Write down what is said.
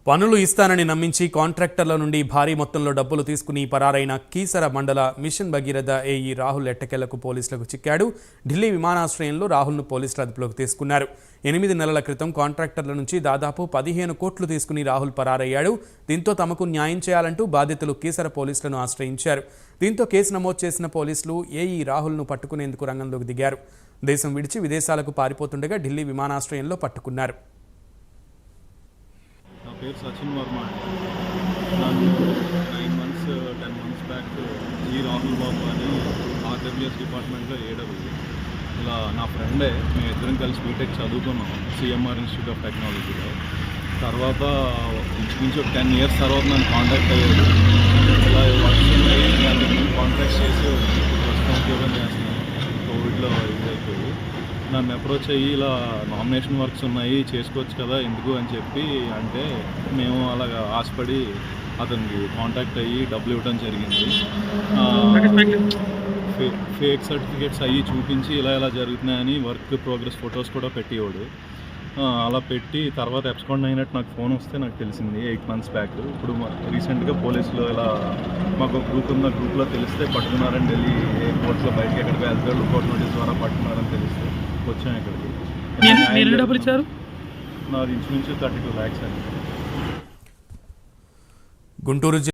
పనులు ఇస్తానని నమ్మించి కాంట్రాక్టర్ల నుండి భారీ మొత్తంలో డబ్బులు తీసుకుని పరారైన కీసర మండల మిషన్ భగీరథ ఏఈ రాహుల్ ఎట్టకేలకు పోలీసులకు చిక్కాడు. ఢిల్లీ విమానాశ్రయంలో రాహుల్ను పోలీసులు అదుపులోకి తీసుకున్నారు. 8 నెలల క్రితం కాంట్రాక్టర్ల నుంచి దాదాపు 15 కోట్లు తీసుకుని రాహుల్ పరారయ్యాడు. దీంతో తమకు న్యాయం చేయాలంటూ బాధితులు కీసర పోలీసులను ఆశ్రయించారు. దీంతో కేసు నమోదు చేసిన పోలీసులు ఏఈ రాహుల్ను పట్టుకునేందుకు రంగంలోకి దిగారు. దేశం విడిచి విదేశాలకు పారిపోతుండగా ఢిల్లీ విమానాశ్రయంలో పట్టుకున్నారు. నా పేరు సచిన్ వర్మ అండి. నాకు 9 months 10 months back G Rahul Babu అని ఆర్డబ్ల్యూఎస్ డిపార్ట్మెంట్లో ఏడబ్ల్యూ ఇలా నా ఫ్రెండే, మేము ఇద్దరం కలిసి బీటెక్ చదువుకున్నాం సిఎంఆర్ ఇన్స్టిట్యూట్ ఆఫ్ టెక్నాలజీలో. తర్వాత ఇంచుమించు 10 years తర్వాత నన్ను కాంటాక్ట్ అయ్యాడు. ఇలా వర్క్స్ ఉన్నాయి, కాంట్రాక్ట్స్ చేసి ప్రస్తుతం ఉద్యోగం చేస్తున్నాను. కోవిడ్లో ఇది అయిపోయి నన్ను అప్రోచ్ అయ్యి ఇలా నామినేషన్ వర్క్స్ ఉన్నాయి చేసుకోవచ్చు కదా ఎందుకు అని చెప్పి అంటే మేము అలాగా ఆశపడి అతనికి కాంటాక్ట్ అయ్యి డబ్బులు ఇవ్వడం జరిగింది. ఫేక్ సర్టిఫికేట్స్ అయ్యి చూపించి ఇలా జరుగుతున్నాయని వర్క్ ప్రోగ్రెస్ ఫొటోస్ కూడా పెట్టేవాడు. అలా పెట్టి తర్వాత అబ్స్కాండ్ అయినట్టు నాకు ఫోన్ వస్తే నాకు తెలిసింది 8 months బ్యాక్. ఇప్పుడు రీసెంట్గా పోలీసులు ఇలా మాకు గ్రూప్ ఉన్న గ్రూప్లో తెలిస్తే పట్టుకున్నారని ఢిల్లీ ఎయిర్పోర్ట్లో బయటకి ఎక్కడికి వెళ్తే లుకౌట్ నోటీస్ ద్వారా పట్టుకున్నారని తెలిస్తే వచ్చాను ఇక్కడికి. డబ్బులు ఇచ్చారు? నాది ఇంచుమించు 32 lakhs అండి. గుంటూరు